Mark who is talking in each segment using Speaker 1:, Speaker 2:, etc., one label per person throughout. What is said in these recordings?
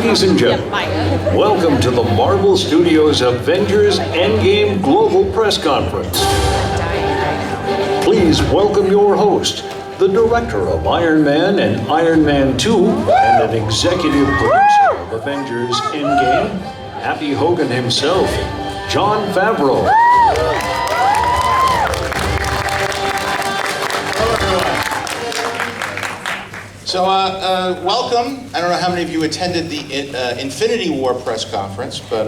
Speaker 1: Ladies and gentlemen, welcome to the Marvel Studios Avengers Endgame Global Press Conference. Please welcome your host, the director of Iron Man and Iron Man 2, and an executive producer of Avengers Endgame, Happy Hogan himself, Jon Favreau.
Speaker 2: So, welcome. I don't know how many of you attended the Infinity War press conference, but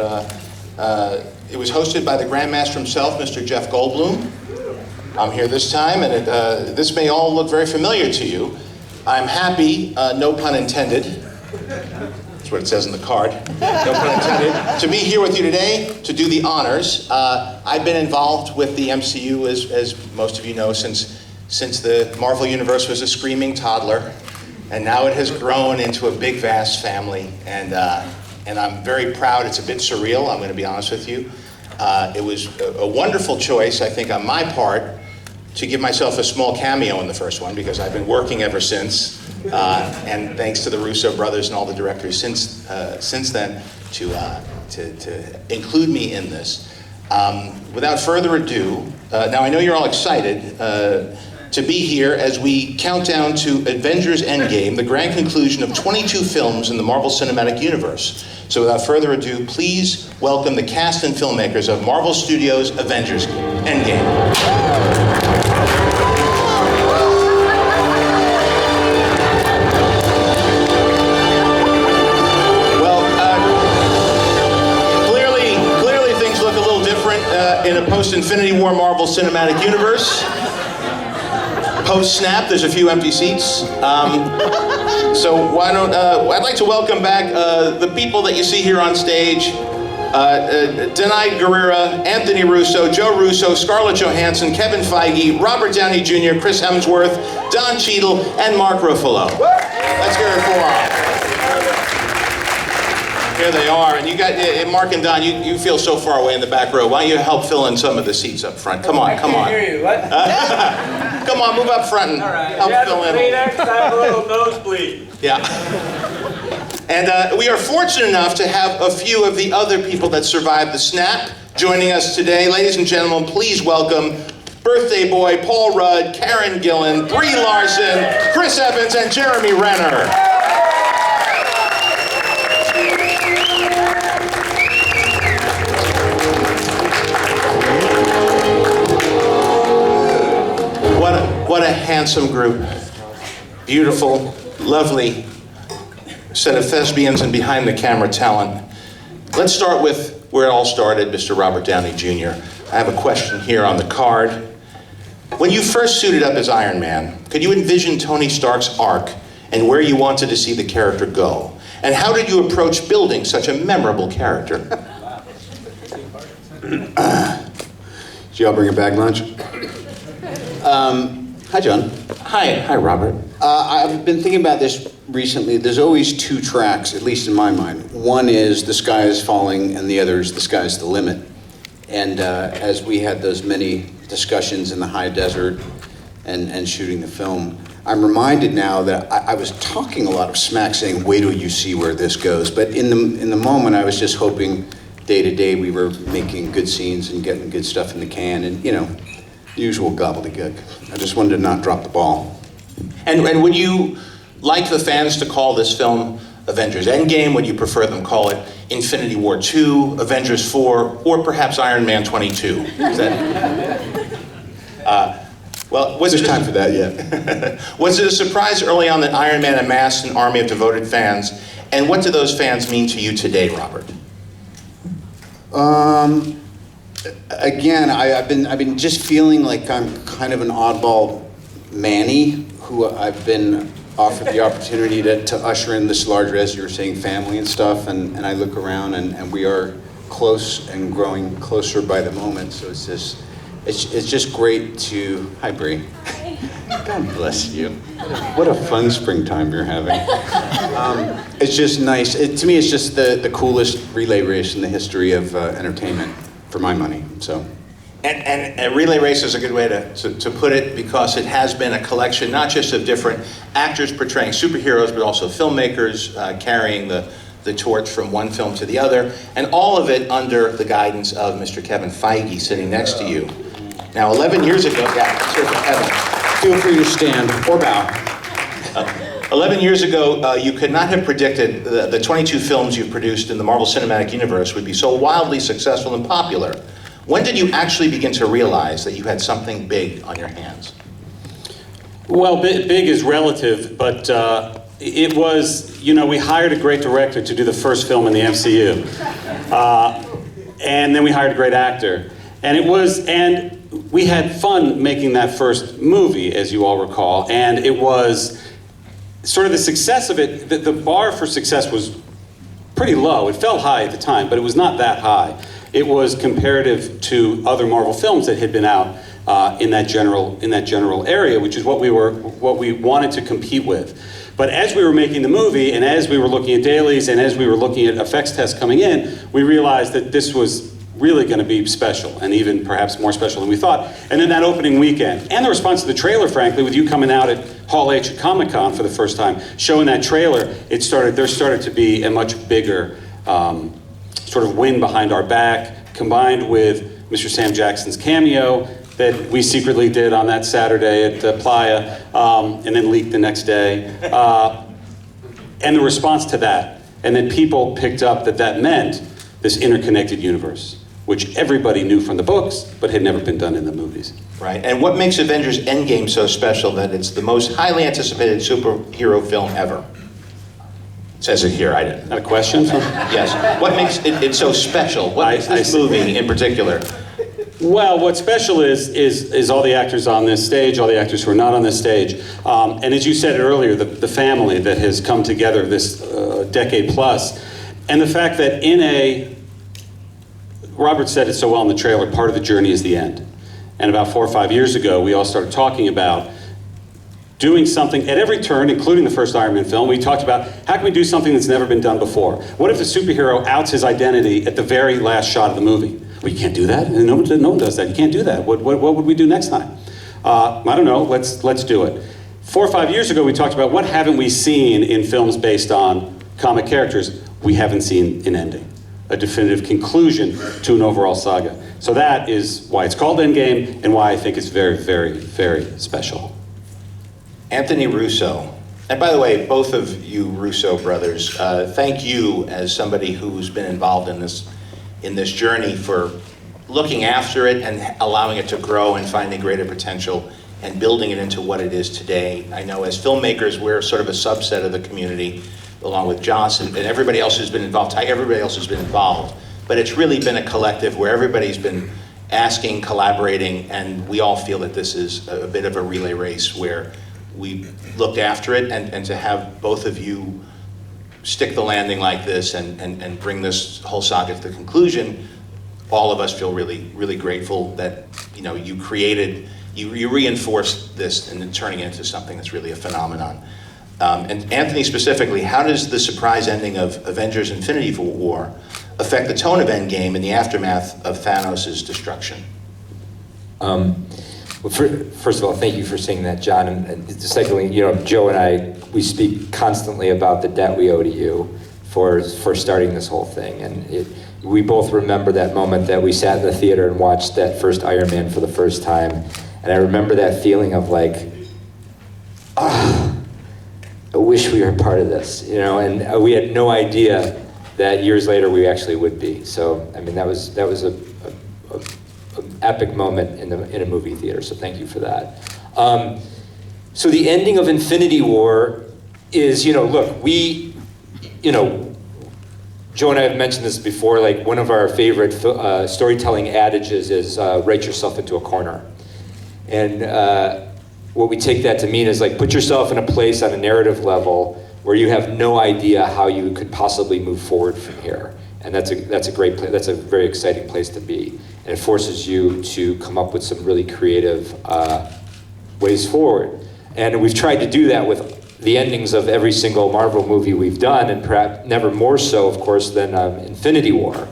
Speaker 2: it was hosted by the Grandmaster himself, Mr. Jeff Goldblum. I'm here this time, and this may all look very familiar to you. I'm happy, no pun intended. That's what it says in the card. No pun intended. To be here with you today to do the honors. I've been involved with the MCU, as most of you know, since the Marvel Universe was a screaming toddler. And now it has grown into a big, vast family, and I'm very proud. It's a bit surreal, I'm going to be honest with you. It was a wonderful choice, I think, on my part, to give myself a small cameo in the first one, because I've been working ever since, and thanks to the Russo brothers and all the directors since then to include me in this. Without further ado, now I know you're all excited to be here as we count down to Avengers Endgame, the grand conclusion of 22 films in the Marvel Cinematic Universe. So without further ado, please welcome the cast and filmmakers of Marvel Studios' Avengers Endgame. Clearly things look a little different in a post-Infinity War Marvel Cinematic Universe. Post-snap, there's a few empty seats. So why don't, I'd like to welcome back the people that you see here on stage. Danai, Gurira, Anthony Russo, Joe Russo, Scarlett Johansson, Kevin Feige, Robert Downey Jr., Chris Hemsworth, Don Cheadle, and Mark Ruffalo. Let's hear it for them. Here they are, and you got Mark and Don. You feel so far away in the back row. Why don't you help fill in some of the seats up front? Come on, come on.
Speaker 3: I can't hear you. What?
Speaker 2: Come on, move up front and help fill in.
Speaker 3: Kleenex, I have a little nosebleed.
Speaker 2: Yeah. And we are fortunate enough to have a few of the other people that survived the snap joining us today. Ladies and gentlemen, please welcome birthday boy Paul Rudd, Karen Gillan, Brie Larson, Chris Evans, and Jeremy Renner. What a handsome group. Beautiful, lovely set of thespians and behind the camera talent. Let's start with where it all started, Mr. Robert Downey Jr. I have a question here on the card. When you first suited up as Iron Man, could you envision Tony Stark's arc and where you wanted to see the character go? And how did you approach building such a memorable character?
Speaker 4: Did y'all bring a bag lunch? Hi, John.
Speaker 2: Hi, Robert.
Speaker 4: I've been thinking about this recently. There's always two tracks, at least in my mind. One is The Sky is Falling, and the other is The Sky's the Limit. And as we had those many discussions in the high desert and shooting the film, I'm reminded now that I was talking a lot of smack, saying, wait till you see where this goes. But in the moment, I was just hoping day to day we were making good scenes and getting good stuff in the can, and, you know, usual gobbledygook. I just wanted to not drop the ball.
Speaker 2: And would you like the fans to call this film Avengers Endgame? Would you prefer them call it Infinity War 2, Avengers 4, or perhaps Iron Man 22? Is that... well, was
Speaker 4: There's
Speaker 2: it
Speaker 4: time for that yet.
Speaker 2: Was it a surprise early on that Iron Man amassed an army of devoted fans? And what do those fans mean to you today, Robert?
Speaker 4: Again, I've been just feeling like I'm kind of an oddball Manny, who I've been offered the opportunity to usher in this larger, as you were saying, family and stuff, and I look around and we are close and growing closer by the moment, so it's just great to, hi Brie. God bless you. What a fun springtime you're having. It's just nice. To me, it's just the coolest relay race in the history of entertainment, for my money, so.
Speaker 2: And a relay race is a good way to put it, because it has been a collection not just of different actors portraying superheroes, but also filmmakers carrying the the torch from one film to the other, and all of it under the guidance of Mr. Kevin Feige sitting next to you. Now, 11 years ago, Kevin.
Speaker 4: Feel free to stand or bow.
Speaker 2: 11 years ago, you could not have predicted the 22 films you've produced in the Marvel Cinematic Universe would be so wildly successful and popular. When did you actually begin to realize that you had something big on your hands?
Speaker 5: Well, big is relative, but it was, we hired a great director to do the first film in the MCU. And then we hired a great actor. And we had fun making that first movie, as you all recall, and it was sort of the success of it, the bar for success was pretty low. It felt high at the time, but it was not that high. It was comparative to other Marvel films that had been out in that general area, which is what we wanted to compete with. But as we were making the movie, and as we were looking at dailies, and as we were looking at effects tests coming in, we realized that this was really going to be special, and even perhaps more special than we thought. And then that opening weekend, and the response to the trailer, frankly, with you coming out at Hall H at Comic-Con for the first time, showing that trailer, there started to be a much bigger sort of wind behind our back, combined with Mr. Sam Jackson's cameo that we secretly did on that Saturday at Playa, and then leaked the next day. And the response to that, and then people picked up that meant this interconnected universe, which everybody knew from the books, but had never been done in the movies.
Speaker 2: Right, and what makes Avengers Endgame so special that it's the most highly anticipated superhero film ever? It says it here, I didn't.
Speaker 5: Not a question?
Speaker 2: Yes, what makes it so special? What makes this movie in particular?
Speaker 5: Well, what's special is all the actors on this stage, all the actors who are not on this stage. And as you said earlier, the family that has come together this decade plus, and the fact that Robert said it so well in the trailer, part of the journey is the end. And about 4 or 5 years ago, we all started talking about doing something at every turn, including the first Iron Man film. We talked about, how can we do something that's never been done before? What if the superhero outs his identity at the very last shot of the movie? Well, you can't do that. No one does that. You can't do that. What would we do next time? I don't know. Let's do it. 4 or 5 years ago, we talked about what haven't we seen in films based on comic characters we haven't seen in ending. A definitive conclusion to an overall saga. So that is why it's called Endgame, and why I think it's very, very, very special.
Speaker 2: Anthony Russo. And by the way, both of you Russo brothers, thank you as somebody who's been involved in this journey for looking after it and allowing it to grow and finding greater potential and building it into what it is today. I know as filmmakers, we're sort of a subset of the community, along with Johnson and everybody else who's been involved. Everybody else has been involved, but it's really been a collective where everybody's been asking, collaborating, and we all feel that this is a bit of a relay race where we looked after it, and to have both of you stick the landing like this and bring this whole saga to the conclusion, all of us feel really, really grateful that you created, you reinforced this and then turning it into something that's really a phenomenon. And Anthony specifically, how does the surprise ending of Avengers Infinity War affect the tone of Endgame in the aftermath of Thanos' destruction?
Speaker 6: Well, first of all, thank you for saying that, John. And secondly, Joe and I, we speak constantly about the debt we owe to you for starting this whole thing. And we both remember that moment that we sat in the theater and watched that first Iron Man for the first time. And I remember that feeling of like, I wish we were part of this, and we had no idea that years later we actually would be. So, I mean, that was an epic moment in a movie theater, so thank you for that. So the ending of Infinity War is, look, Joe and I have mentioned this before, like one of our favorite storytelling adages is write yourself into a corner. And what we take that to mean is like put yourself in a place on a narrative level where you have no idea how you could possibly move forward from here. And that's a great place. That's a very exciting place to be. And it forces you to come up with some really creative ways forward. And we've tried to do that with the endings of every single Marvel movie we've done, and perhaps never more so, of course, than Infinity War.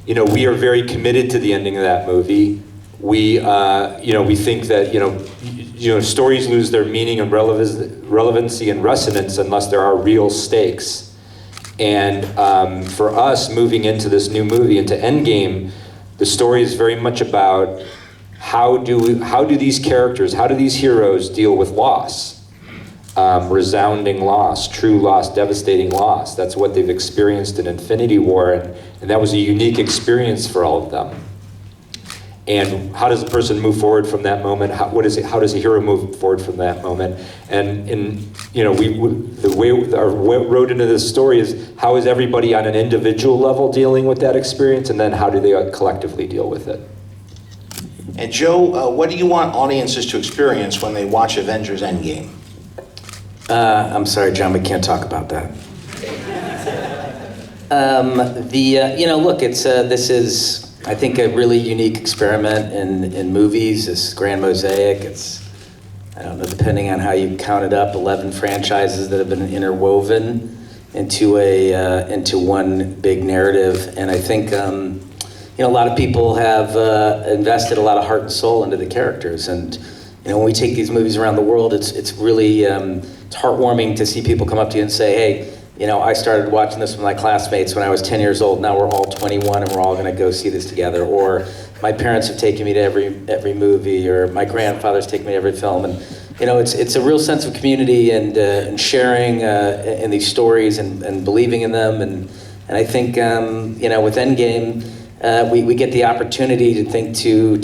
Speaker 6: We are very committed to the ending of that movie. We think that, stories lose their meaning and relevancy and resonance unless there are real stakes. And for us, moving into this new movie, into Endgame, the story is very much about how do these characters, how do these heroes deal with loss? Resounding loss, true loss, devastating loss. That's what they've experienced in Infinity War, and that was a unique experience for all of them. And how does a person move forward from that moment? How does a hero move forward from that moment? And the way our road into this story is, how is everybody on an individual level dealing with that experience, and then how do they collectively deal with it?
Speaker 2: And Joe, what do you want audiences to experience when they watch Avengers Endgame?
Speaker 7: I'm sorry, John, we can't talk about that. Look, this is, I think, a really unique experiment in movies, this grand mosaic. It's, I don't know, depending on how you count it up, 11 franchises that have been interwoven into one big narrative. And I think, a lot of people have invested a lot of heart and soul into the characters. And, when we take these movies around the world, it's really, it's heartwarming to see people come up to you and say, hey, I started watching this with my classmates when I was 10 years old. Now we're all 21 and we're all going to go see this together. Or my parents have taken me to every movie, or my grandfather's taken me to every film. And it's a real sense of community and sharing in these stories and believing in them. And I think with Endgame, we get the opportunity to think to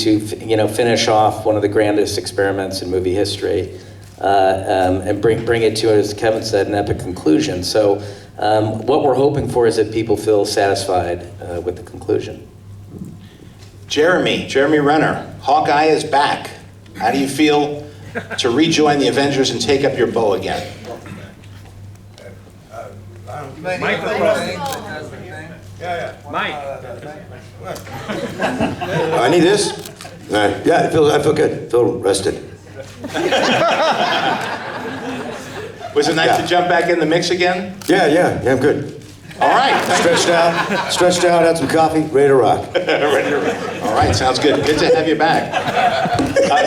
Speaker 7: finish off one of the grandest experiments in movie history. And bring it to, as Kevin said, an epic conclusion. So what we're hoping for is that people feel satisfied with the conclusion.
Speaker 2: Jeremy Renner, Hawkeye is back. How do you feel to rejoin the Avengers and take up your bow again?
Speaker 8: I need this. I feel good. Feel rested.
Speaker 2: Was it nice to jump back in the mix again?
Speaker 8: Yeah, I'm good.
Speaker 2: All right.
Speaker 8: Stretched out, had some coffee, ready to rock.
Speaker 2: All right, sounds good. Good to have you back.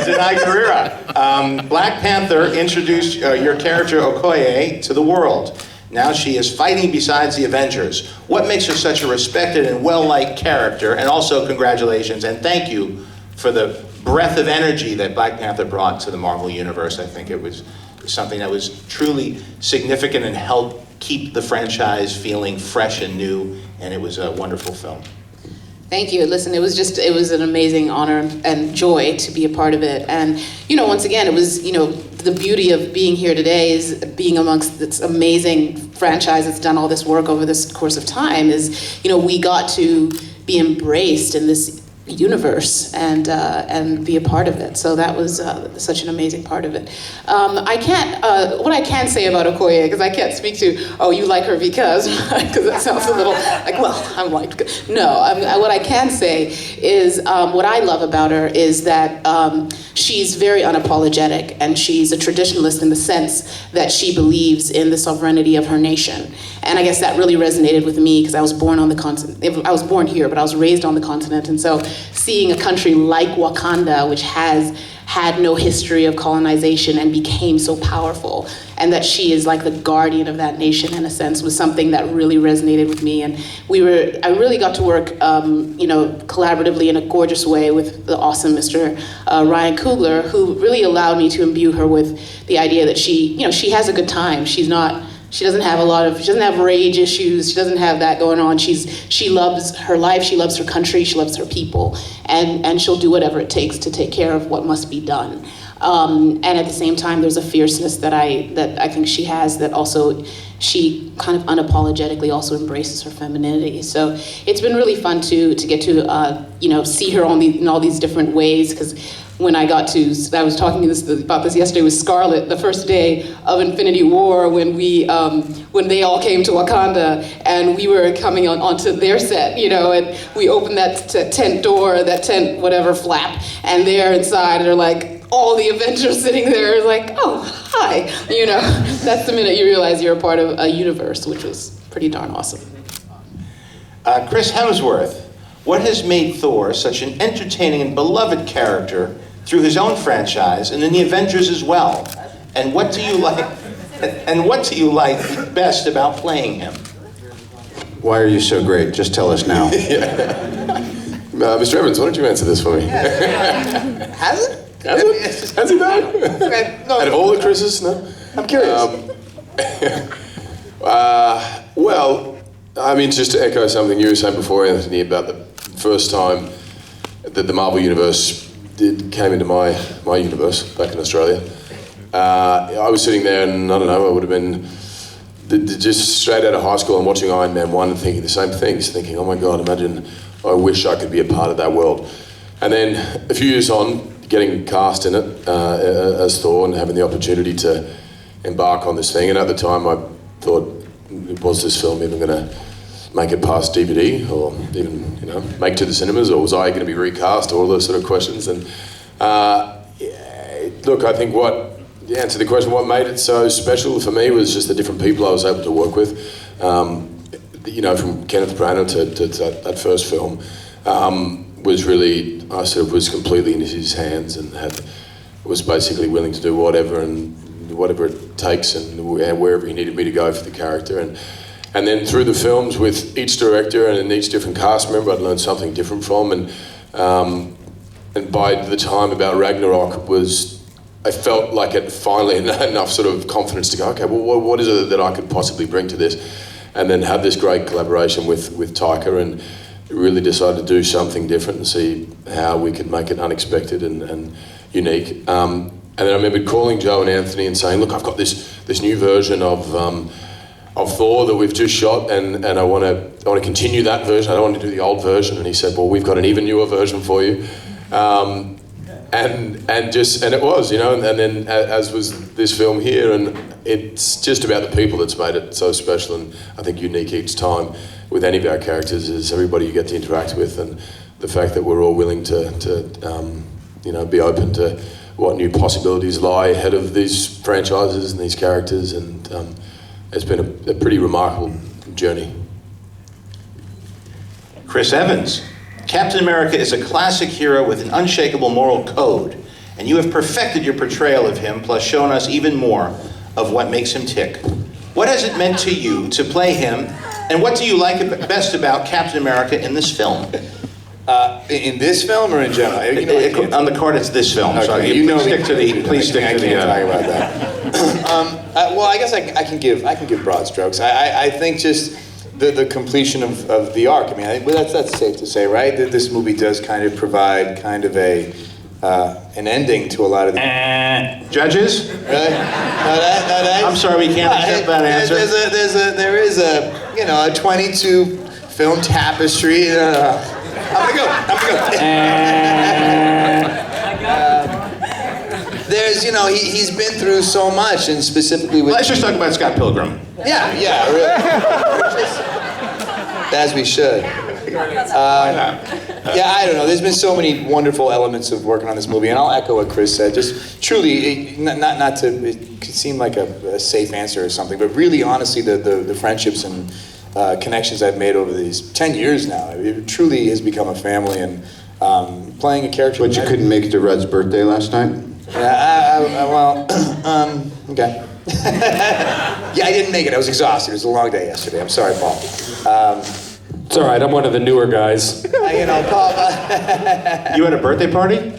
Speaker 2: Danai Gurira, Black Panther introduced your character Okoye to the world. Now she is fighting besides the Avengers. What makes her such a respected and well-liked character? And also congratulations and thank you for the breath of energy that Black Panther brought to the Marvel Universe. I think it was something that was truly significant and helped keep the franchise feeling fresh and new, and it was a wonderful film.
Speaker 9: Thank you. Listen, it was an amazing honor and joy to be a part of it. And, once again, it was, the beauty of being here today is being amongst this amazing franchise that's done all this work over this course of time is, we got to be embraced in this universe and be a part of it. So that was such an amazing part of it. What I can say about Okoye, because I can't speak to, you like her because that sounds a little like, well, I'm like, no. What I can say is what I love about her is that she's very unapologetic, and she's a traditionalist in the sense that she believes in the sovereignty of her nation. And I guess that really resonated with me because I was born on the continent. I was born here, but I was raised on the continent, and so seeing a country like Wakanda, which has had no history of colonization and became so powerful, and that she is like the guardian of that nation in a sense, was something that really resonated with me. And I really got to work, collaboratively in a gorgeous way with the awesome Mr. Ryan Coogler, who really allowed me to imbue her with the idea that she has a good time. She doesn't have rage issues. She doesn't have that going on. She loves her life. She loves her country. She loves her people, and she'll do whatever it takes to take care of what must be done. And at the same time, there's a fierceness that I think she has that also she kind of unapologetically also embraces her femininity. So it's been really fun to get to see her in all these different ways, because when I was talking about this yesterday with Scarlett, the first day of Infinity War, when they all came to Wakanda and we were coming onto their set, and we opened that tent door, that tent whatever flap, and they're inside and they're like, all the Avengers sitting there is like, oh, hi. That's the minute you realize you're a part of a universe, which was pretty darn awesome.
Speaker 2: Chris Hemsworth, what has made Thor such an entertaining and beloved character through his own franchise and in the Avengers as well. And what do you like? And what do you like best about playing him?
Speaker 4: Why are you so great? Just tell us now.
Speaker 8: Mr. Evans, why don't you answer this for me?
Speaker 7: Has it?
Speaker 8: Has he though?
Speaker 7: Okay, no.
Speaker 8: Out of all the Chris's, no?
Speaker 7: I'm curious.
Speaker 8: Well, I mean, just to echo something you were saying before, Anthony, about the first time that the Marvel Universe came into my universe back in Australia. I was sitting there and, I don't know, I would have been just straight out of high school and watching Iron Man 1 and thinking the same things, thinking, oh my God, imagine, I wish I could be a part of that world. And then a few years on, getting cast in it as Thor and having the opportunity to embark on this thing. And at the time I thought, was this film even going to make it past DVD or even, make to the cinemas, or was I going to be recast, all those sort of questions. And look, I think to answer the question, what made it so special for me was just the different people I was able to work with. From Kenneth Branagh to that first film, was really, I sort of was completely in his hands and was basically willing to do whatever it takes and wherever he needed me to go for the character. And then through the films with each director and each different cast member, I'd learned something different from. And by the time about Ragnarok I felt like it finally had enough sort of confidence to go, okay, well, what is it that I could possibly bring to this? And then had this great collaboration with Taika and really decided to do something different and see how we could make it unexpected and unique. And then I remember calling Joe and Anthony and saying, look, I've got this new version of Thor that we've just shot, and I want to continue that version. I don't want to do the old version. And he said, well, we've got an even newer version for you. And it was, and then as was this film here, and it's just about the people that's made it so special and I think unique each time with any of our characters is everybody you get to interact with, and the fact that we're all willing to be open to what new possibilities lie ahead of these franchises and these characters, and it's been a pretty remarkable journey.
Speaker 2: Chris Evans. Captain America is a classic hero with an unshakable moral code, and you have perfected your portrayal of him, plus shown us even more of what makes him tick. What has it meant to you to play him, and what do you like best about Captain America in this film?
Speaker 10: In this film or in general?
Speaker 2: On the card, it's this film.
Speaker 10: Okay,
Speaker 2: So please stick to the.
Speaker 10: Talk about that. Well, I guess I can give broad strokes. I think just the completion of the arc. I mean, that's safe to say, right? That this movie does kind of provide kind of an ending to a lot of the
Speaker 2: Judges?
Speaker 10: Really? No,
Speaker 2: I'm sorry, we can't accept that answer.
Speaker 10: There is a 22 film tapestry. I'm gonna go. There's, he's been through so much, and specifically with.
Speaker 2: Let's just talk about Scott Pilgrim.
Speaker 10: Yeah, really. As we should. Yeah, I don't know. There's been so many wonderful elements of working on this movie, and I'll echo what Chris said. Just truly, not to, it could seem like a safe answer or something, but really, honestly, the friendships and connections I've made over these 10 years now, it truly has become a family, and playing a character.
Speaker 4: But you couldn't make it to Rudd's birthday last night?
Speaker 10: Okay. Yeah, I didn't make it. I was exhausted. It was a long day yesterday. I'm sorry, Paul.
Speaker 3: It's all right. I'm one of the newer guys.
Speaker 10: Paul.
Speaker 2: You had a birthday party?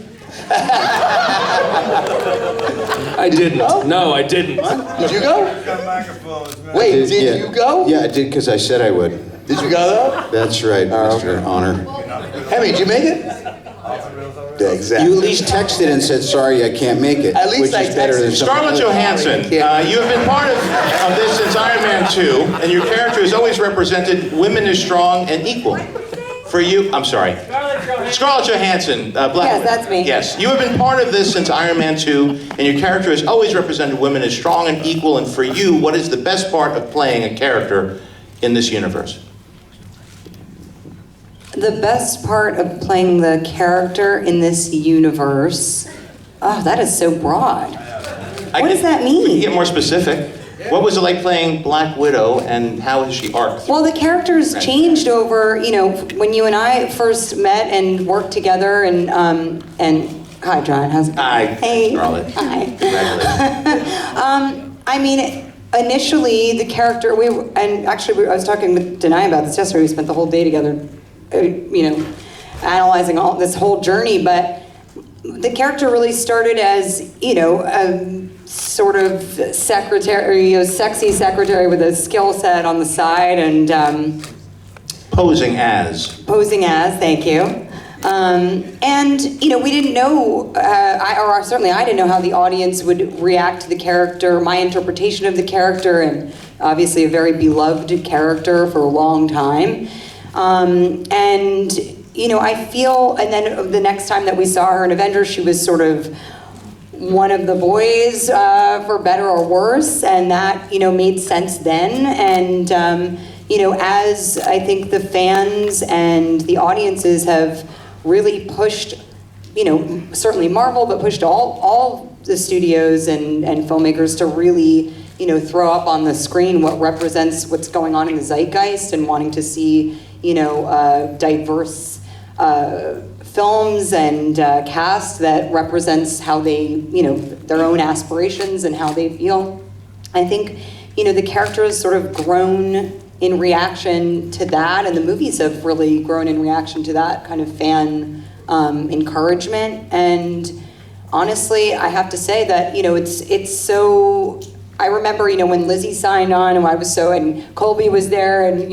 Speaker 3: I didn't. No, I didn't.
Speaker 10: What? Did you go? Wait, did you go?
Speaker 4: Yeah, I did because I said I would.
Speaker 10: Did you go though?
Speaker 4: That's right, Mr. Honor.
Speaker 10: Hemi, did you make it? Yeah, exactly.
Speaker 4: You at least texted and said, sorry, I can't make it.
Speaker 10: At least
Speaker 4: which
Speaker 10: I
Speaker 4: is better than
Speaker 10: texted.
Speaker 2: Scarlett Johansson, you have been part of this since Iron Man 2, and your character has always represented women as strong and equal. For you, I'm sorry. Scarlett Johansson, Black
Speaker 11: Yes, that's me.
Speaker 2: Yes, you have been part of this since Iron Man 2, and your character has always represented women as strong and equal, and for you, what is the best part of playing a character in this universe?
Speaker 11: The best part of playing the character in this universe, oh, that is so broad. What does that mean?
Speaker 2: We can get more specific. What was it like playing Black Widow, and how has she arced?
Speaker 11: Well, the character's changed over, when you and I first met and worked together, and Hi, John. How's it going?
Speaker 2: Hi,
Speaker 11: Hey.
Speaker 2: Scarlett.
Speaker 11: Hi.
Speaker 2: Congratulations.
Speaker 11: I mean, initially the character, I was talking with Danai about this yesterday. We spent the whole day together, analyzing all this whole journey. But the character really started as, a sort of secretary, sexy secretary with a skill set on the side and
Speaker 2: Posing as.
Speaker 11: Thank you. We didn't know, certainly I didn't know how the audience would react to the character, my interpretation of the character, and obviously a very beloved character for a long time. I feel, and then the next time that we saw her in Avengers, she was sort of one of the boys, for better or worse, and that, made sense then. And, as I think the fans and the audiences have really pushed, certainly Marvel, but pushed all the studios and filmmakers to really, throw up on the screen what represents what's going on in the zeitgeist and wanting to see, diverse films and cast that represents how they, their own aspirations and how they feel. I think, the character has sort of grown in reaction to that, and the movies have really grown in reaction to that kind of fan encouragement. And honestly, I have to say that, it's so, I remember, when Lizzie signed on and Colby was there and,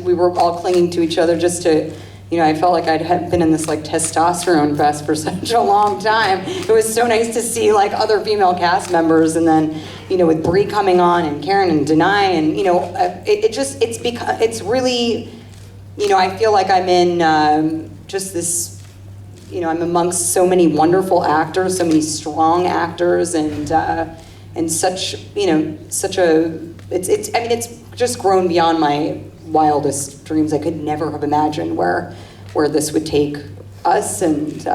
Speaker 11: we were all clinging to each other just to, I felt like I'd been in this like testosterone fest for such a long time. It was so nice to see like other female cast members, and then, with Brie coming on and Karen and Danai, and it's really, I feel like I'm in just this, I'm amongst so many wonderful actors, so many strong actors, and such, it's just grown beyond my wildest dreams. I could never have imagined where this would take us and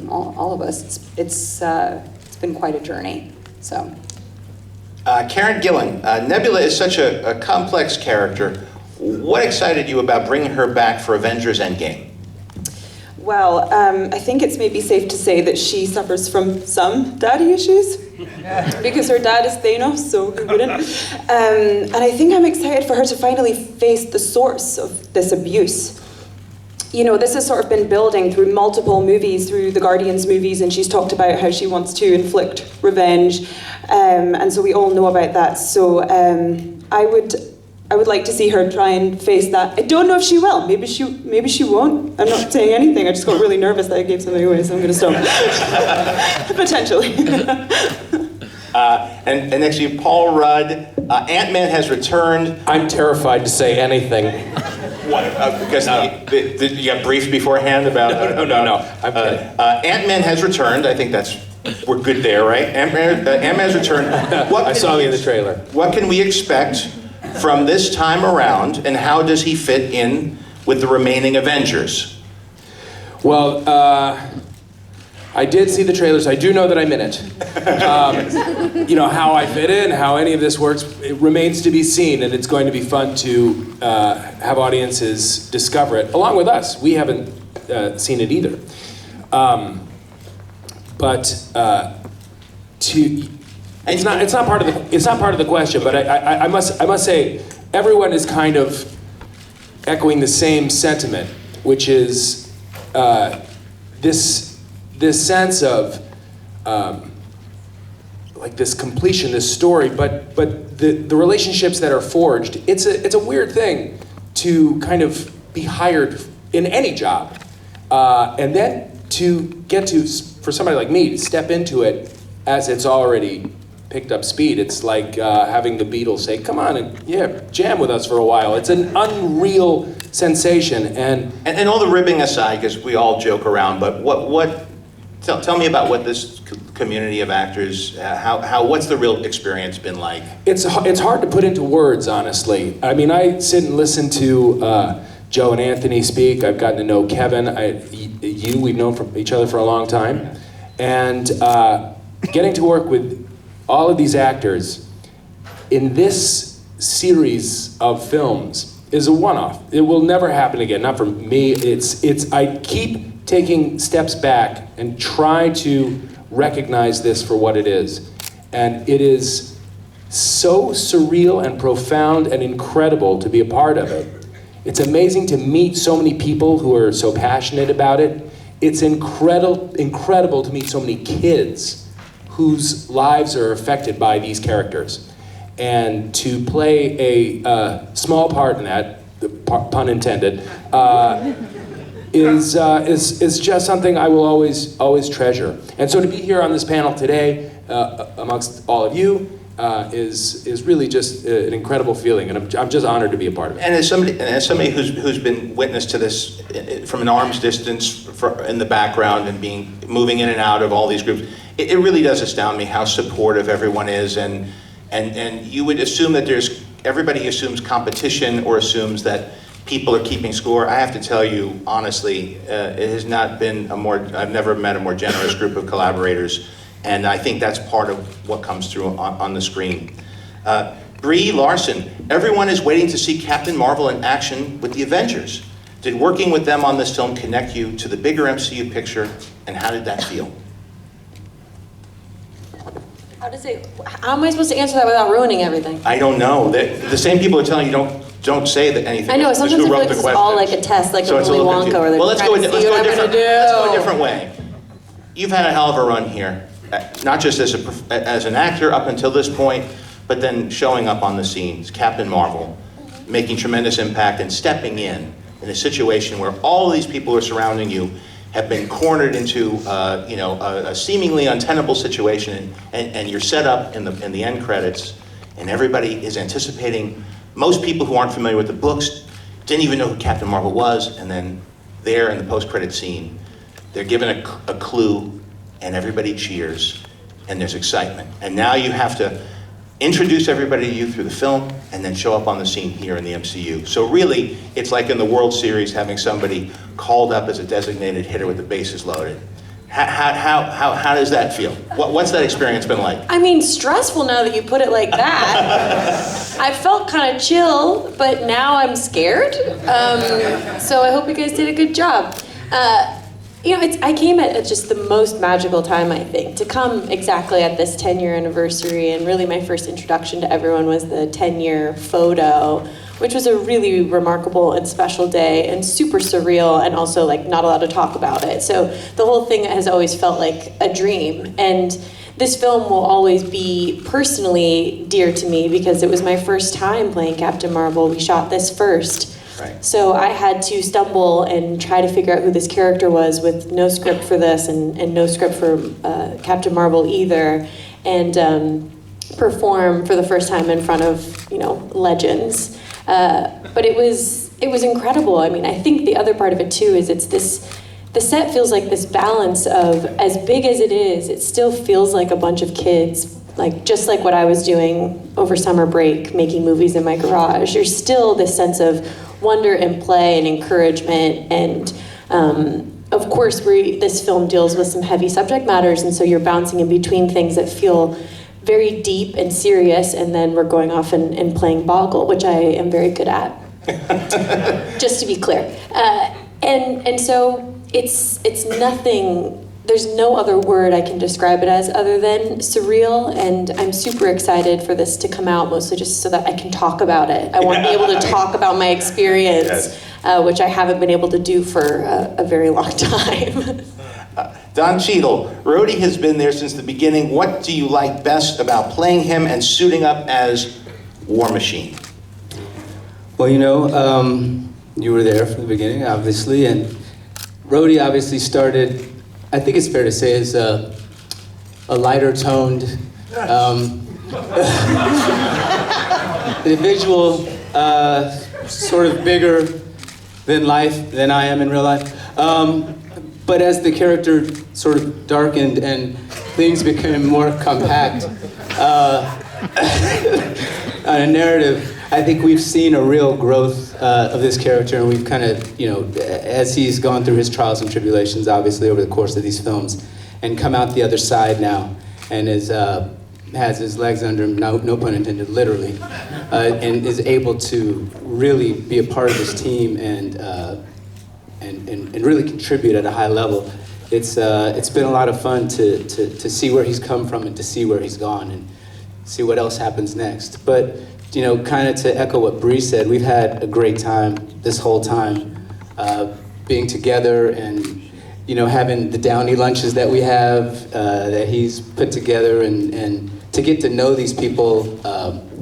Speaker 11: all of us. It's been quite a journey. So,
Speaker 2: Karen Gillan, Nebula is such a complex character. What excited you about bringing her back for Avengers Endgame?
Speaker 12: Well, I think it's maybe safe to say that she suffers from some daddy issues because her dad is Thanos, so who wouldn't? And I think I'm excited for her to finally face the source of this abuse. This has sort of been building through multiple movies, through the Guardians movies, and she's talked about how she wants to inflict revenge, and so we all know about that. So I would like to see her try and face that. I don't know if she will. Maybe she won't. I'm not saying anything. I just got really nervous that I gave something away, so I'm going to stop. Potentially.
Speaker 2: And next to you, Paul Rudd. Ant-Man has returned.
Speaker 3: I'm terrified to say anything.
Speaker 2: What? Because you got briefed beforehand about...
Speaker 3: No. I'm kidding.
Speaker 2: Ant-Man has returned. I think we're good there, right? Ant-Man has returned.
Speaker 3: I saw him in the trailer.
Speaker 2: What can we expect from this time around, and how does he fit in with the remaining Avengers?
Speaker 3: Well, I did see the trailers. I do know that I'm in it. How I fit in, how any of this works, it remains to be seen, and it's going to be fun to have audiences discover it along with us. We haven't seen it either. It's not part of the question, but I must say everyone is kind of echoing the same sentiment, which is this sense of like this completion, this story, but the relationships that are forged. It's a weird thing to kind of be hired in any job, and then to get to, for somebody like me, to step into it as it's already picked up speed. It's like having the Beatles say, "Come on and jam with us for a while." It's an unreal sensation, and
Speaker 2: all the ribbing aside, because we all joke around, but tell me about what this community of actors, what's the real experience been like?
Speaker 3: It's hard to put into words, honestly. I mean, I sit and listen to Joe and Anthony speak. I've gotten to know Kevin. We've known each other for a long time, and getting to work with all of these actors in this series of films is a one-off. It will never happen again. Not for me. I keep taking steps back and try to recognize this for what it is. And it is so surreal and profound and incredible to be a part of it. It's amazing to meet so many people who are so passionate about it. It's incredible to meet so many kids whose lives are affected by these characters. And to play a small part in that, pun intended, is just something I will always treasure. And so to be here on this panel today, amongst all of you, is really just an incredible feeling, and I'm just honored to be a part of it.
Speaker 2: And as somebody who's been witness to this from an arm's distance in the background and moving in and out of all these groups, it really does astound me how supportive everyone is, and you would assume that everybody assumes competition or assumes that people are keeping score. I have to tell you honestly, it has not been I've never met a more generous group of collaborators. And I think that's part of what comes through on the screen. Brie, Larson, everyone is waiting to see Captain Marvel in action with the Avengers. Did working with them on this film connect you to the bigger MCU picture, and how did that feel?
Speaker 13: How am I supposed to answer that without ruining everything?
Speaker 2: I don't know. The same people are telling you don't say anything.
Speaker 13: I know, sometimes I feel like it's all like a test, like a Willy Wonka, where they're trying to see what I'm gonna do.
Speaker 2: Let's go a different way. You've had a hell of a run here. Not just as an actor up until this point, but then showing up on the scenes, Captain Marvel, making tremendous impact and stepping in a situation where all of these people who are surrounding you have been cornered into a seemingly untenable situation, and you're set up in the end credits, and everybody is anticipating. Most people who aren't familiar with the books didn't even know who Captain Marvel was, and then there in the post-credit scene, they're given a clue, and everybody cheers, and there's excitement. And now you have to introduce everybody to you through the film, and then show up on the scene here in the MCU. So really, it's like in the World Series having somebody called up as a designated hitter with the bases loaded. How does that feel? What's that experience been like?
Speaker 13: I mean, stressful now that you put it like that. I felt kind of chill, but now I'm scared. So I hope you guys did a good job. I came at just the most magical time, I think. To come exactly at this 10-year anniversary, and really my first introduction to everyone was the 10-year photo, which was a really remarkable and special day, and super surreal, and also like not allowed to talk about it. So the whole thing has always felt like a dream. And this film will always be personally dear to me because it was my first time playing Captain Marvel. We shot this first.
Speaker 2: Right.
Speaker 13: So I had to stumble and try to figure out who this character was with no script for this and no script for Captain Marvel either, and perform for the first time in front of legends. But it was incredible. I mean, I think the other part of it too is the set feels like this balance of, as big as it is, it still feels like a bunch of kids, just like what I was doing over summer break, making movies in my garage. There's still this sense of wonder and play and encouragement, and of course this film deals with some heavy subject matters, and so you're bouncing in between things that feel very deep and serious, and then we're going off and playing boggle, which I am very good at, just to be clear. And so it's nothing. There's no other word I can describe it as other than surreal, and I'm super excited for this to come out, mostly just so that I can talk about it. I want to be able to talk about my experience, which I haven't been able to do for a very long time.
Speaker 2: Don Cheadle, Rhodey has been there since the beginning. What do you like best about playing him and suiting up as War Machine?
Speaker 14: Well, you were there from the beginning, obviously, and Rhodey obviously started, I think it's fair to say, as a lighter-toned individual, sort of bigger than life, than I am in real life. But as the character sort of darkened and things became more compact on a narrative, I think we've seen a real growth of this character, and we've kind of, as he's gone through his trials and tribulations, obviously, over the course of these films, and come out the other side now, and has his legs under him, no pun intended, literally, and is able to really be a part of this team and and really contribute at a high level. It's been a lot of fun to see where he's come from and to see where he's gone and see what else happens next. But kind of to echo what Brie said, we've had a great time this whole time, being together and having the Downey lunches that we have, that he's put together, and to get to know these people.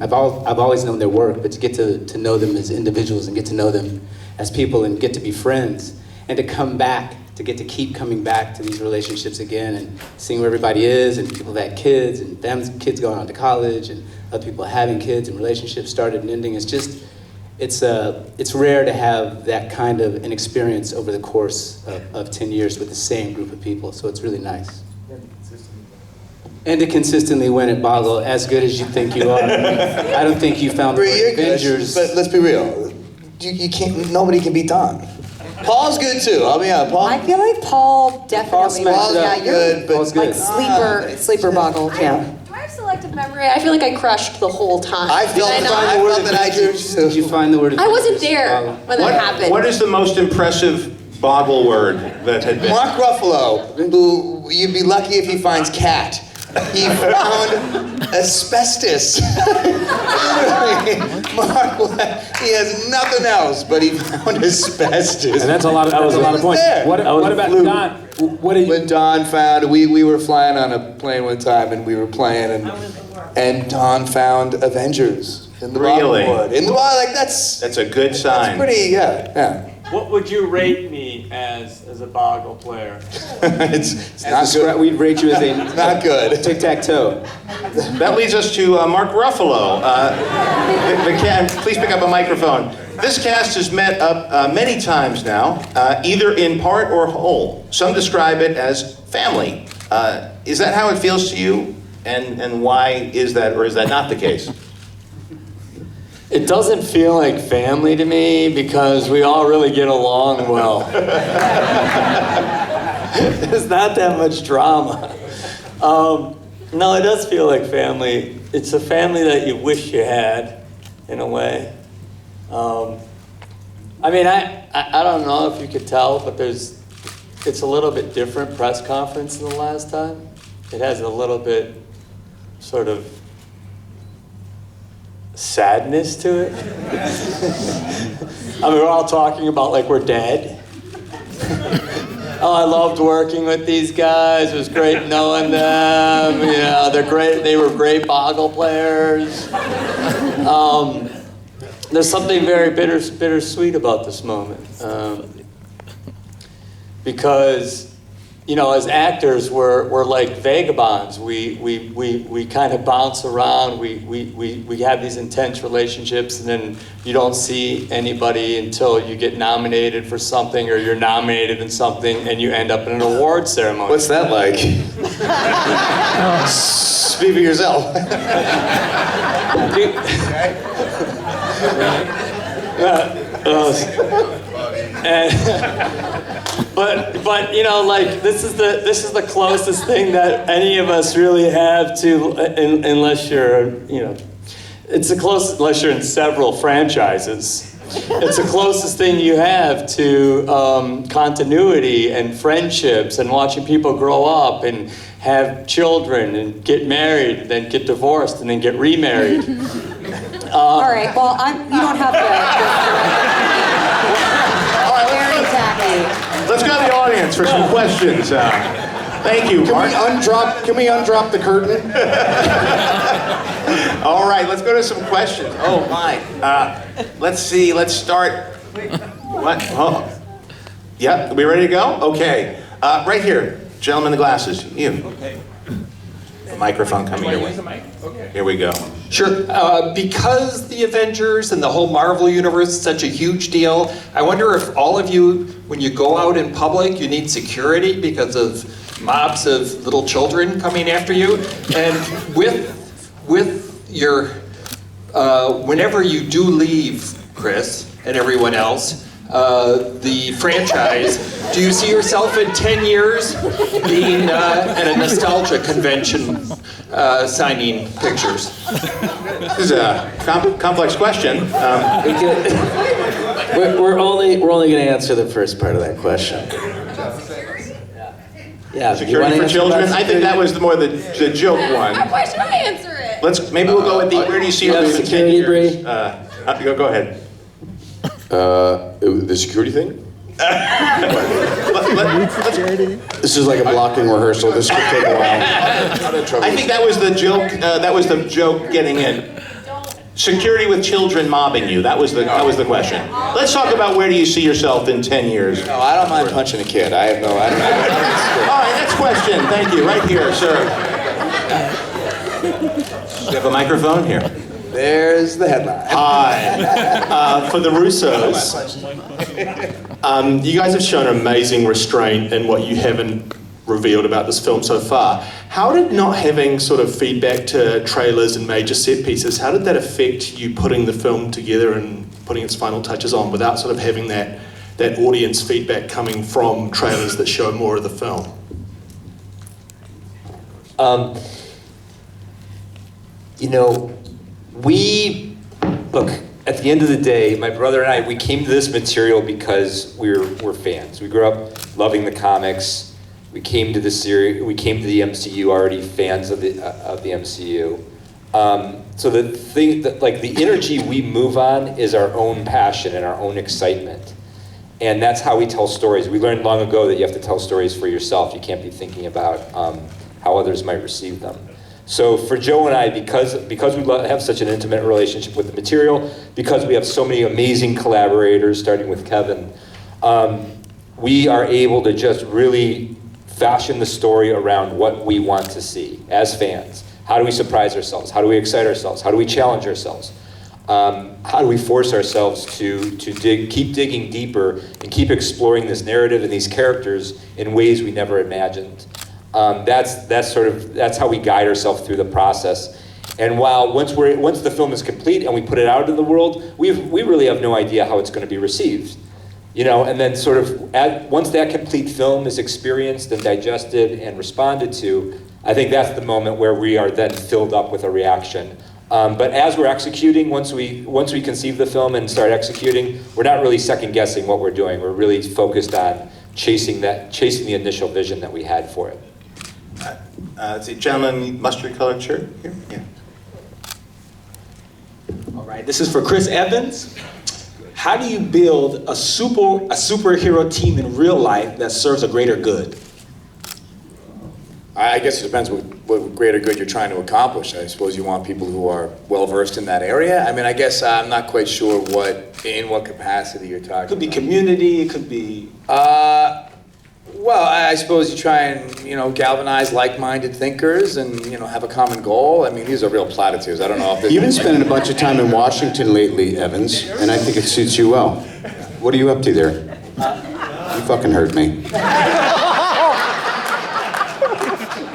Speaker 14: I've always known their work, but to get to know them as individuals and get to know them as people and get to be friends, and to come back, to get to keep coming back to these relationships again and seeing where everybody is, and people that have kids and them kids going on to college and other people having kids and relationships started and ending. It's just, it's rare to have that kind of an experience over the course of 10 years with the same group of people, so it's really nice. And to consistently win at Boggle, as good as you think you are. I don't think you found
Speaker 10: Brie,
Speaker 14: Avengers.
Speaker 10: But let's be real. You can't. Nobody can beat Don. Paul's good too. I'll be honest. Paul.
Speaker 11: I feel like Paul definitely.
Speaker 10: Paul's
Speaker 11: yeah,
Speaker 10: good, but
Speaker 11: Paul's like sleeper Boggle. Yeah.
Speaker 13: Do I have selective memory? I feel like I crushed the whole time.
Speaker 10: I felt that I did.
Speaker 14: Did you find the word?
Speaker 13: I wasn't there when that happened.
Speaker 2: What is the most impressive Boggle word that had been?
Speaker 10: Mark Ruffalo, who you'd be lucky if he finds cat. He found asbestos. Mark, he has nothing else, but he found asbestos.
Speaker 3: And that's a lot of, that was a lot of points. What about Don?
Speaker 10: When Don found, we were flying on a plane one time and we were playing, and Don found Avengers in the Boggle. In the like that's
Speaker 2: a good sign.
Speaker 10: That's pretty, yeah.
Speaker 15: What would you rate me as a Boggle player?
Speaker 10: it's not good.
Speaker 14: We'd rate you as a
Speaker 10: not good.
Speaker 14: Tic-tac-toe.
Speaker 2: That leads us to Mark Ruffalo. Please pick up a microphone. This cast has met up many times now, either in part or whole. Some describe it as family. Is that how it feels to you? And why is that, or is that not the case?
Speaker 15: It doesn't feel like family to me because we all really get along well. There's not that much drama. No, it does feel like family. It's a family that you wish you had, in a way. I mean, I don't know if you could tell, but it's a little bit different press conference than the last time. It has a little bit sort of sadness to it. I mean, we're all talking about like we're dead. Oh, I loved working with these guys. It was great knowing them. They're great. They were great Boggle players. There's something very bittersweet about this moment, because as actors, we're like vagabonds. We kind of bounce around. We have these intense relationships, and then you don't see anybody until you get nominated for something, or you're nominated in something, and you end up in an award ceremony.
Speaker 10: What's that like? Speak for yourself.
Speaker 15: But like this is the closest thing that any of us really have to, unless you're it's the closest, unless you're in several franchises. It's the closest thing you have to continuity and friendships and watching people grow up and have children and get married and then get divorced and then get remarried.
Speaker 11: All right. Well, you don't have to. Very tacky.
Speaker 2: Let's go to the audience for some questions. Thank you, Mark.
Speaker 4: Can we undrop the curtain?
Speaker 2: All right, let's go to some questions. Oh my. Let's see. Let's start. What? Oh. Yeah. Are we ready to go? Okay. Right here, gentleman in the glasses. You. Okay. The microphone coming your way. Okay. Here we go.
Speaker 16: Sure. Because the Avengers and the whole Marvel universe is such a huge deal, I wonder if all of you, when you go out in public, you need security because of mobs of little children coming after you. And with your, whenever you do leave, Chris, and everyone else, the franchise, do you see yourself in 10 years being at a nostalgia convention signing pictures?
Speaker 2: This is a complex question.
Speaker 7: We're only going to answer the first part of that question. Yeah.
Speaker 2: Security for children? I think that was more the joke one.
Speaker 9: Why should I answer it?
Speaker 2: Maybe we'll go with the, where do you see yourself in 10 years?
Speaker 7: Brie?
Speaker 2: Go ahead.
Speaker 8: The security thing?
Speaker 4: This is like a blocking rehearsal. This could take a while.
Speaker 2: I think that was the joke. That was the joke getting in. Security with children mobbing you. That was the question. Let's talk about where do you see yourself in 10 years.
Speaker 10: No, I don't mind punching a kid. I don't.
Speaker 2: All right, next question. Thank you. Right here, sir. Do you have a microphone here?
Speaker 10: There's the headline.
Speaker 17: Hi. For the Russos, you guys have shown amazing restraint in what you haven't revealed about this film so far. How did not having sort of feedback to trailers and major set pieces, how did that affect you putting the film together and putting its final touches on without sort of having that audience feedback coming from trailers that show more of the film?
Speaker 6: Look, at the end of the day, my brother and I, we came to this material because we're fans. We grew up loving the comics. We came to the series. We came to the MCU already fans of the MCU. So the thing that, like, the energy we move on is our own passion and our own excitement, and that's how we tell stories. We learned long ago that you have to tell stories for yourself. You can't be thinking about how others might receive them. So for Joe and I, because we have such an intimate relationship with the material, because we have so many amazing collaborators, starting with Kevin, we are able to just really fashion the story around what we want to see as fans. How do we surprise ourselves? How do we excite ourselves? How do we challenge ourselves? How do we force ourselves to keep digging deeper and keep exploring this narrative and these characters in ways we never imagined? That's how we guide ourselves through the process. And while once the film is complete and we put it out into the world, we really have no idea how it's going to be received. And then once that complete film is experienced and digested and responded to, I think that's the moment where we are then filled up with a reaction. But as we're executing, once we conceive the film and start executing, we're not really second guessing what we're doing. We're really focused on chasing the initial vision that we had for it.
Speaker 2: Let's see, gentleman, mustard-colored shirt here. Yeah.
Speaker 18: All right, this is for Chris Evans. How do you build a superhero team in real life that serves a greater good?
Speaker 10: I guess it depends what greater good you're trying to accomplish. I suppose you want people who are well-versed in that area. I mean, I guess I'm not quite sure in what capacity you're talking about.
Speaker 18: It could be community, it could be...
Speaker 10: Well, I suppose you try and, galvanize like-minded thinkers and, have a common goal. I mean, these are real platitudes. I don't know if
Speaker 4: You've been spending a bunch of time in Washington lately, Evans, and I think it suits you well. What are you up to there? You fucking heard me.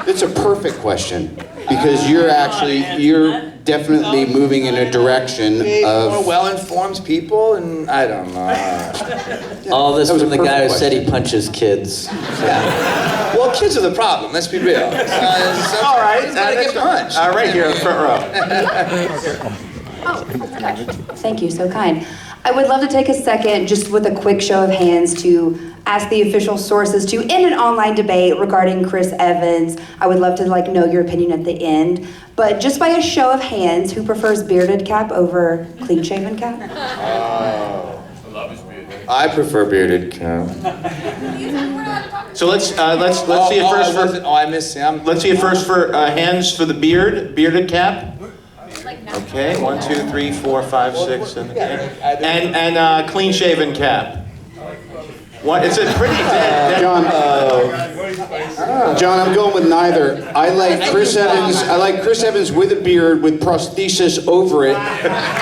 Speaker 4: It's a perfect question, because you're definitely moving in a direction of...
Speaker 10: more well-informed people, and I don't know.
Speaker 7: All this from the guy who said he punches kids.
Speaker 10: Yeah. Well, kids are the problem, let's be real.
Speaker 2: All right.
Speaker 10: Get punched.
Speaker 2: Right here in the front row.
Speaker 11: Thank you, so kind. I would love to take a second, just with a quick show of hands, to ask the official sources to end an online debate regarding Chris Evans. I would love to know your opinion at the end. But just by a show of hands, who prefers bearded Cap over clean-shaven Cap?
Speaker 10: I prefer bearded Cap.
Speaker 2: So let's see it first for...
Speaker 10: I missed him.
Speaker 2: Let's see it first for hands for the bearded Cap. Okay, 1, 2, 3, 4, 5, 6, 7, 8. And clean-shaven Cap. What? It's a pretty dead.
Speaker 4: John, I'm going with neither. I like Chris Evans with a beard with prosthesis over it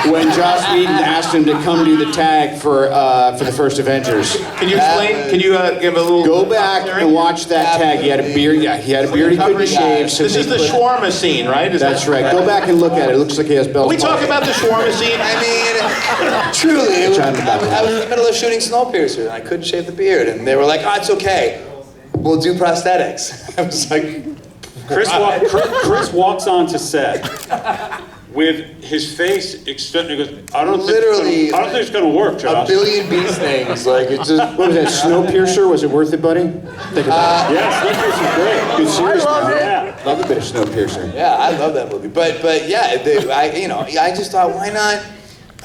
Speaker 4: when Joss Whedon asked him to come do the tag for the first Avengers.
Speaker 2: Can you explain? Can you give a little...
Speaker 4: Go back and watch that tag. He had a beard. Yeah, he had a beard he couldn't shave. So
Speaker 2: this is the shawarma scene, right?
Speaker 4: That's right. Go back and look at it. It looks like he has bells.
Speaker 2: We talk about the shawarma scene.
Speaker 10: I mean, truly, I was in the middle of shooting Snowpiercer, and I couldn't shave the beard, and they were like, "Oh, it's okay. We'll do prosthetics." I was like,
Speaker 5: Chris walks onto set, with his face extended. He goes, I don't
Speaker 4: Literally,
Speaker 5: think it's gonna work,
Speaker 10: A
Speaker 5: Josh.
Speaker 10: billion bee stings, like it's just.
Speaker 4: What was that, Snowpiercer? Was it worth it, buddy? Think about it.
Speaker 5: Yeah, Snowpiercer's great.
Speaker 4: Good series,
Speaker 10: I love
Speaker 4: man.
Speaker 10: it.
Speaker 5: Yeah.
Speaker 4: Love a bit of Snowpiercer.
Speaker 10: Yeah, I love that movie. But yeah, I just thought, why not?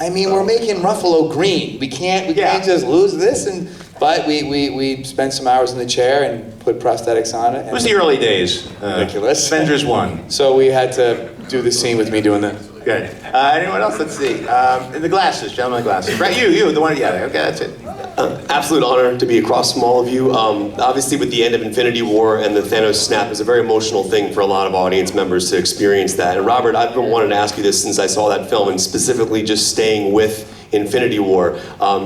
Speaker 10: I mean, we're making Ruffalo green. We can't just lose this. But we spent some hours in the chair and put prosthetics on it.
Speaker 2: It was the early days.
Speaker 10: Ridiculous.
Speaker 2: Avengers 1.
Speaker 10: So we had to do the scene with me doing that.
Speaker 2: Good. Anyone else? Let's see. In the glasses, gentlemen, the glasses. Right, you, the one, yeah, okay, that's it.
Speaker 19: Absolute honor to be across from all of you. Obviously, with the end of Infinity War and the Thanos snap is a very emotional thing for a lot of audience members to experience that. And Robert, I've been wanting to ask you this since I saw that film, and specifically just staying with Infinity War,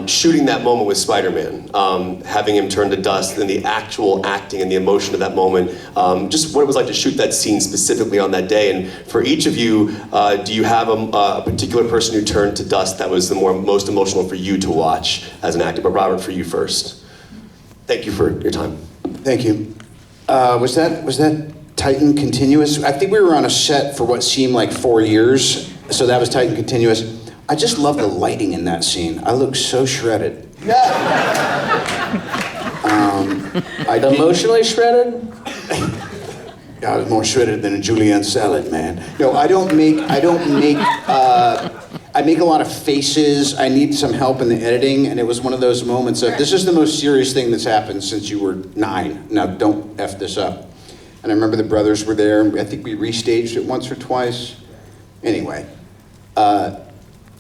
Speaker 19: shooting that moment with Spider-Man, having him turn to dust, and the actual acting and the emotion of that moment, just what it was like to shoot that scene specifically on that day. And for each of you, do you have a particular person who turned to dust that was the most emotional for you to watch as an actor? But Robert, for you first. Thank you for your time.
Speaker 4: Thank you. Was that Titan Continuous? I think we were on a set for what seemed like 4 years, so that was Titan Continuous. I just love the lighting in that scene. I look so shredded.
Speaker 7: Emotionally shredded?
Speaker 4: I was more shredded than a julienne salad, man. No, I make a lot of faces. I need some help in the editing, and it was one of those moments of, this is the most serious thing that's happened since you were 9. Now, don't F this up. And I remember the brothers were there. I think we restaged it once or twice. Anyway,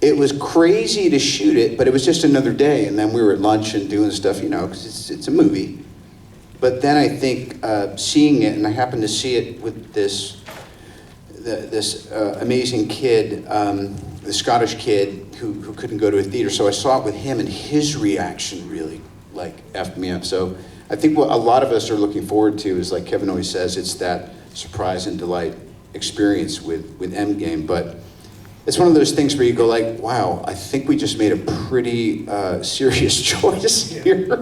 Speaker 4: it was crazy to shoot it, but it was just another day, and then we were at lunch and doing stuff, because it's a movie. But then I think seeing it, and I happened to see it with this amazing kid, the Scottish kid who couldn't go to a theater, so I saw it with him, and his reaction really effed me up. So I think what a lot of us are looking forward to is, like Kevin always says, it's that surprise and delight experience with Endgame. But it's one of those things where you go like, wow, I think we just made a pretty serious choice here.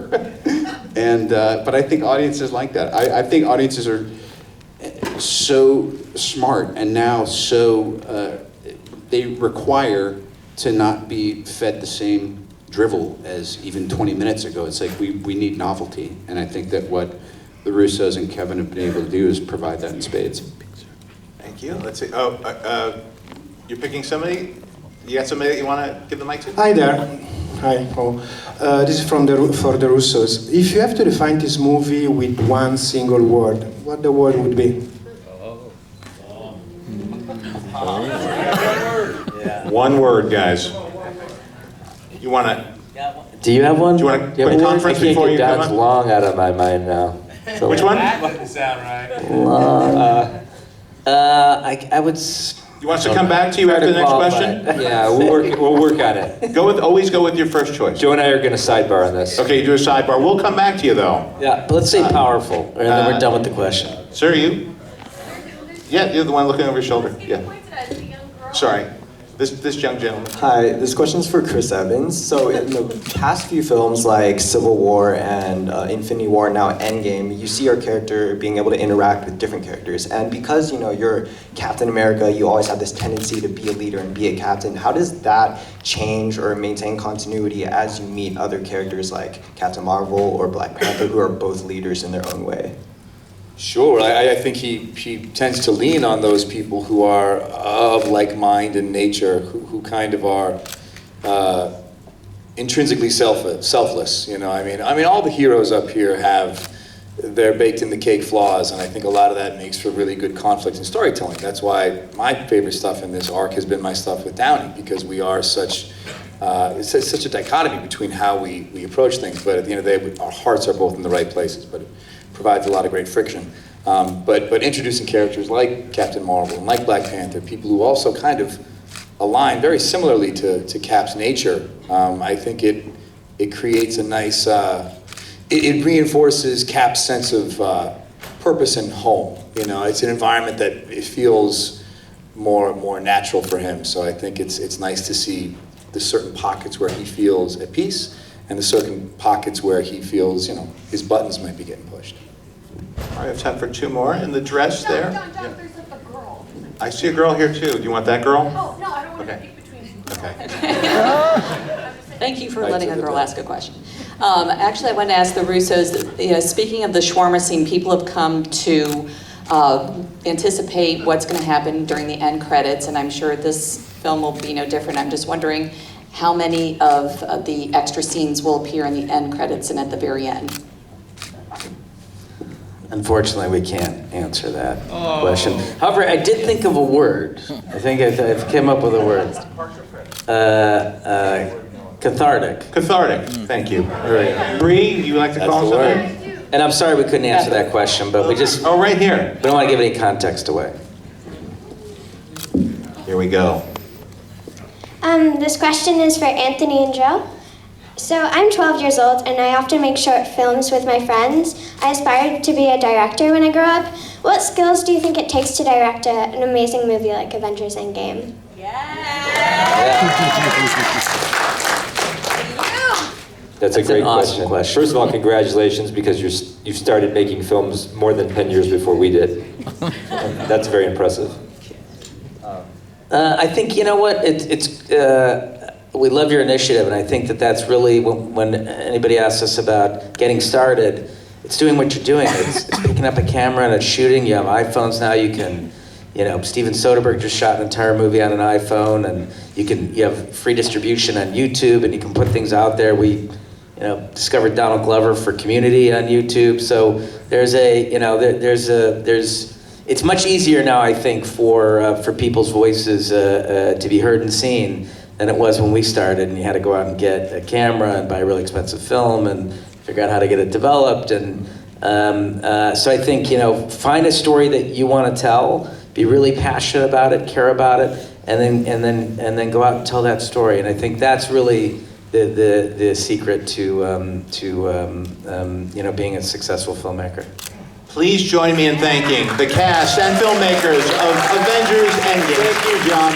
Speaker 4: And but I think audiences like that. I think audiences are so smart and now so they require to not be fed the same drivel as even 20 minutes ago. It's like we need novelty, and I think that what the Russos and Kevin have been able to do is provide that in spades.
Speaker 2: Thank you. Let's see. You're picking somebody? You got somebody that you want to give the mic to?
Speaker 20: Hi there. Hi. This is for the Russos. If you have to define this movie with one single word, what the word would be?
Speaker 2: One word, guys. You want to?
Speaker 7: Do you have one?
Speaker 2: Do you want to
Speaker 7: have
Speaker 2: quick
Speaker 7: a word?
Speaker 2: conference
Speaker 7: I can't
Speaker 2: before
Speaker 7: get
Speaker 2: you come
Speaker 7: Don's
Speaker 2: on?
Speaker 7: long out of my mind now. So
Speaker 2: Which one?
Speaker 7: Long. I would.
Speaker 2: You want us to come back to you after the next question?
Speaker 6: Yeah, we'll work on it.
Speaker 2: Always go with your first choice.
Speaker 6: Joe and I are going to sidebar on this.
Speaker 2: Okay, do a sidebar. We'll come back to you though.
Speaker 7: Yeah, but let's say powerful, and then we're done with the question.
Speaker 2: Sir, you? Yeah, you're the one looking over your shoulder. Yeah. Sorry. This young gentleman.
Speaker 21: Hi, this question's for Chris Evans. So in the past few films like Civil War and Infinity War, now Endgame, you see our character being able to interact with different characters. And because you're Captain America, you always have this tendency to be a leader and be a captain. How does that change or maintain continuity as you meet other characters like Captain Marvel or Black Panther, who are both leaders in their own way?
Speaker 10: Sure, I think he tends to lean on those people who are of like mind and nature, who kind of are intrinsically selfless. I mean, all the heroes up here have their baked in the cake flaws, and I think a lot of that makes for really good conflict and storytelling. That's why my favorite stuff in this arc has been my stuff with Downey, because we are such a dichotomy between how we approach things. But at the end of the day, our hearts are both in the right places. But provides a lot of great friction. But introducing characters like Captain Marvel and like Black Panther, people who also kind of align very similarly to Cap's nature, I think it creates a nice, it reinforces Cap's sense of purpose and home. It's an environment that it feels more natural for him. So I think it's nice to see the certain pockets where he feels at peace and the certain pockets where he feels, his buttons might be getting pushed.
Speaker 2: All right, I have time for two more. In the dress there. I see a girl here too. Do you want that girl?
Speaker 1: Oh, no, I don't want to
Speaker 2: Okay.
Speaker 1: pick between you.
Speaker 2: Okay.
Speaker 1: Thank you for
Speaker 2: Right
Speaker 1: letting
Speaker 2: to
Speaker 1: a
Speaker 2: the
Speaker 1: girl
Speaker 2: top.
Speaker 1: ask a question. Actually, I wanted to ask the Russos, speaking of the shawarma scene, people have come to anticipate what's going to happen during the end credits, and I'm sure this film will be no different. I'm just wondering how many of the extra scenes will appear in the end credits and at the very end.
Speaker 7: Unfortunately, we can't answer that question. However, I did think of a word. I think I came up with a word. Cathartic.
Speaker 2: Cathartic. Thank you. Bree, you like to
Speaker 7: That's
Speaker 2: call
Speaker 7: the
Speaker 2: something?
Speaker 7: word. And I'm sorry we couldn't answer that question, but we just...
Speaker 2: Oh, right here.
Speaker 7: We don't want to give any context away.
Speaker 2: Here we go.
Speaker 22: This question is for Anthony and Joe. So I'm 12 years old and I often make short films with my friends. I aspired to be a director when I grew up. What skills do you think it takes to direct an amazing movie like Avengers Endgame?
Speaker 6: That's a great question. First of all, congratulations because you started making films more than 10 years before we did. That's very impressive.
Speaker 7: I think, you know what, we love your initiative, and I think that's really, when anybody asks us about getting started, it's doing what you're doing. It's picking up a camera and it's shooting. You have iPhones now, you can, Steven Soderbergh just shot an entire movie on an iPhone, and you have free distribution on YouTube, and you can put things out there. We, discovered Donald Glover for Community on YouTube, so it's much easier now, I think, for people's voices to be heard and seen than it was when we started, and you had to go out and get a camera and buy a really expensive film and figure out how to get it developed. And so I think, find a story that you want to tell, be really passionate about it, care about it, and then go out and tell that story. And I think that's really the secret to being a successful filmmaker.
Speaker 2: Please join me in thanking the cast and filmmakers of Avengers Endgame. Thank you, John.